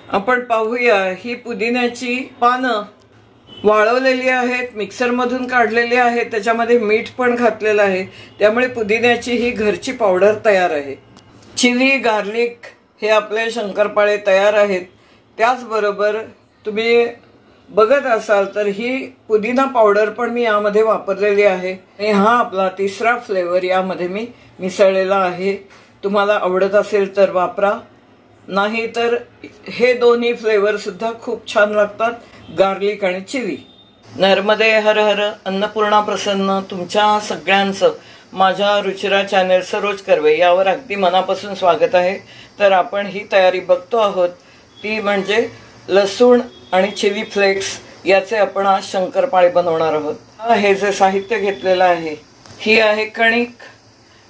आपण पाहूया ही पुदिन्याची पानं वाळवलेली आहेत, मिक्सर मधून काढलेली आहेत, त्याच्यामध्ये मीठ पण घातलेलं आहे, त्यामुळे पुदिन्याची ही घरची पावडर तयार आहे। चिली गार्लिक हे आपले शंकरपाळे तयार आहेत। त्याचबरोबर तुम्ही बघत असाल तर ही पुदिना पावडर पण मी यामध्ये वापरलेली आहे आणि हा आपला तिसरा फ्लेवर यामध्ये मी मिसळलेला आहे। तुम्हाला आवडत असेल तर वापरा, नाही तर हे दोन्ही फ्लेवर सुद्धा खूप छान लागतात, गार्लिक आणि चिली। नर्मदे हर हर अन्नपूर्णा प्रसन्न तुमच्या सगळ्यांचं माझ्या रुचिरा चॅनल सरोज कर्वे यावर अगदी मनापासून स्वागत आहे। तर आपण ही तयारी बघतो आहोत, ती म्हणजे लसूण आणि चिली फ्लेक्स याचे आपण आज शंकरपाळे बनवणार आहोत। हे जे साहित्य घेतलेलं आहे ही आहे कणिक।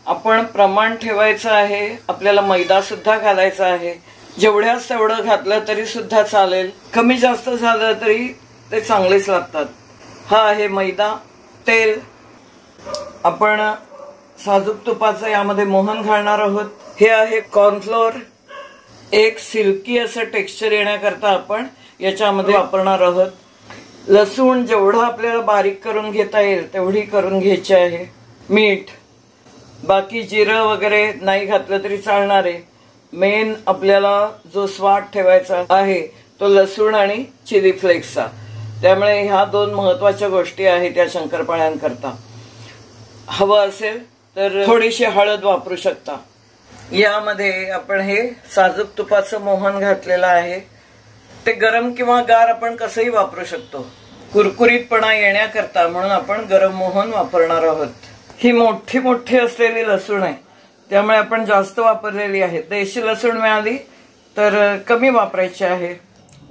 आपण प्रमाण ठेवायचं आहे, आपल्याला मैदा सुद्धा घालायचा आहे, जेवढ्याच तेवढं घातलं तरी सुद्धा चालेल, कमी जास्त झालं तरी ते चांगलेच लागतात। हा आहे मैदा, तेल, आपण साजूक तुपाचं यामध्ये मोहन घालणार आहोत। हे आहे कॉर्नफ्लोअर, एक सिल्की असं टेक्स्चर येण्याकरता आपण याच्यामध्ये वापरणार आहोत। लसूण जेवढा आपल्याला बारीक करून घेता येईल तेवढी करून घ्यायची आहे। मीठ, बाकी जिरं वगैरे नाही घातलं तरी चालणार आहे। मेन आपल्याला जो स्वाद ठेवायचा आहे तो लसूण आणि चिली फ्लेक्सचा, त्यामुळे ह्या दोन महत्वाच्या गोष्टी आहेत या शंकरपाळ्यांकरता। हवं असेल तर थोडीशी हळद वापरू शकता। यामध्ये आपण हे साजूक तुपाचं मोहन घातलेलं आहे, ते गरम किंवा गार आपण कसंही वापरू शकतो, कुरकुरीतपणा येण्याकरता म्हणून आपण गरम मोहन वापरणार आहोत। ही मोठी मोठी असलेली लसूण आहे, त्यामुळे आपण जास्त वापरलेली आहे। देशी लसूण मिळाली तर कमी वापरायची आहे।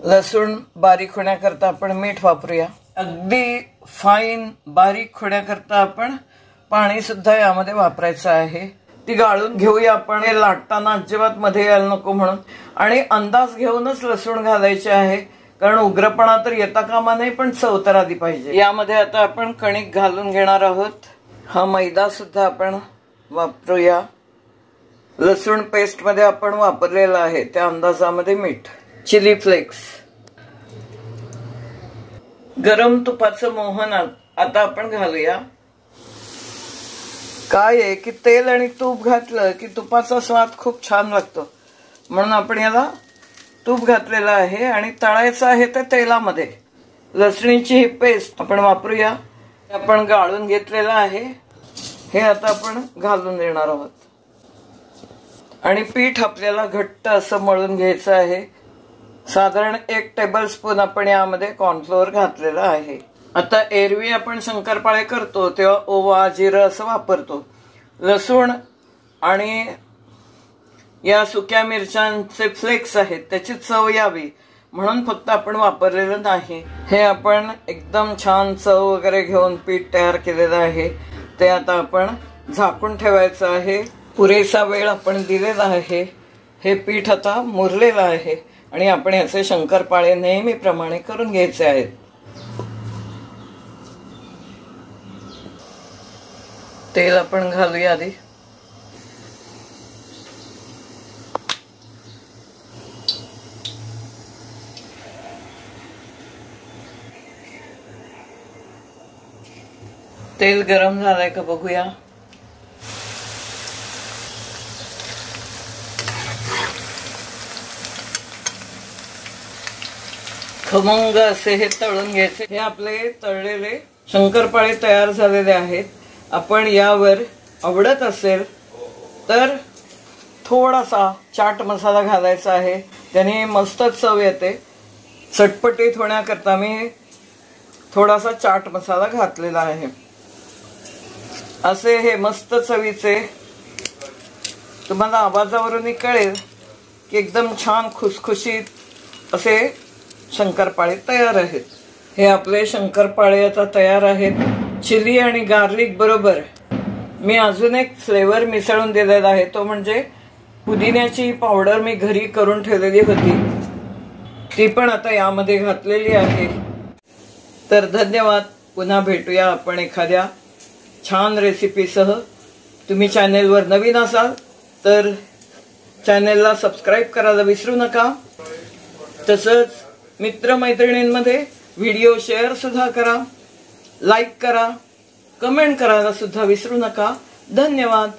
लसूण बारीक होण्याकरता आपण मीठ वापरूया। अगदी फाईन बारीक होण्याकरता आपण पाणी सुद्धा यामध्ये वापरायचं आहे। ती गाळून घेऊया आपण, हे लाटताना अजिबात मध्ये यायला नको म्हणून, आणि अंदाज घेऊनच लसूण घालायचे आहे, कारण उग्रपणा तर येता कामा नये पण चव तर आधी पाहिजे। यामध्ये आता आपण कणिक घालून घेणार आहोत। हा मैदा सुद्धा आपण वापरूया। लसूण पेस्ट मध्ये आपण वापरलेला आहे त्या अंदाजामध्ये मीठ, चिली फ्लेक्स, गरम तुपाचं मोहन आता आपण घालूया। काय आहे की तेल आणि तूप घातलं की तुपाचा स्वाद खूप छान लागतो, म्हणून आपण याला तूप घातलेलं आहे आणि तळायचं आहे ते तेलामध्ये। लसणीची ही पेस्ट आपण वापरूया, आपण गाळून घेतलेलं आहे, हे आता आपण घालून देणार आहोत। आणि पीठ आपल्याला घट्ट असं मळून घ्यायचं आहे। साधारण 1 टेबलस्पून आपण यामध्ये कॉर्नफ्लोअर घातलेलं आहे। आता एरवी आपण शंकरपाळे करतो तेव्हा ओवा, जिरं असं वापरतो। लसूण आणि या सुक्या मिरच्यांचे फ्लेक्स आहेत, त्याची चव यावी म्हणून फक्त आपण वापरलेलं नाही। हे आपण एकदम छान चव वगैरे घेऊन पीठ तयार केलेलं आहे, ते आता आपण झाकून ठेवायचं आहे। पुरेसा वेळ आपण दिलेला आहे। हे पीठ आता मुरलेलं आहे आणि आपण याचे शंकरपाळे नेहमीप्रमाणे करून घ्यायचे आहेत। तेल आपण घालूया आधी। तेल गरम झालंय का बघूया। खमंग असे हे तळून घ्यायचे। हे आपले तळलेले शंकरपाळे तयार झालेले आहेत। आपण यावर आवडत असेल तर थोडासा चाट मसाला घालायचा आहे, त्याने मस्त चव येते। चटपटीत होण्याकरता मी थोडासा चाट मसाला घातलेला आहे। असे हे मस्त चवीचे, तुम्हाला आवाजावरून कळेल की एकदम छान खुसखुशीत असे शंकरपाळे तयार आहेत। हे आपले शंकरपाळे आता तयार आहेत। चिली आणि गार्लिक बरोबर मी अजून एक फ्लेवर मिसळून दिलेला आहे, तो म्हणजे पुदिन्याची पावडर मी घरी करून ठेवलेली होती, ती पण आता यामध्ये घातलेली आहे। तर धन्यवाद, पुन्हा भेटूया आपण एखाद्या छान रेसिपीसह। तुम्ही चॅनेलवर नवीन असाल तर चॅनेलला सबस्क्राईब करायला विसरू नका। तसंच मित्रमैत्रिणींमध्ये व्हिडिओ शेअर सुद्धा करा, लाईक करा, कमेंट करायला सुद्धा विसरू नका. धन्यवाद.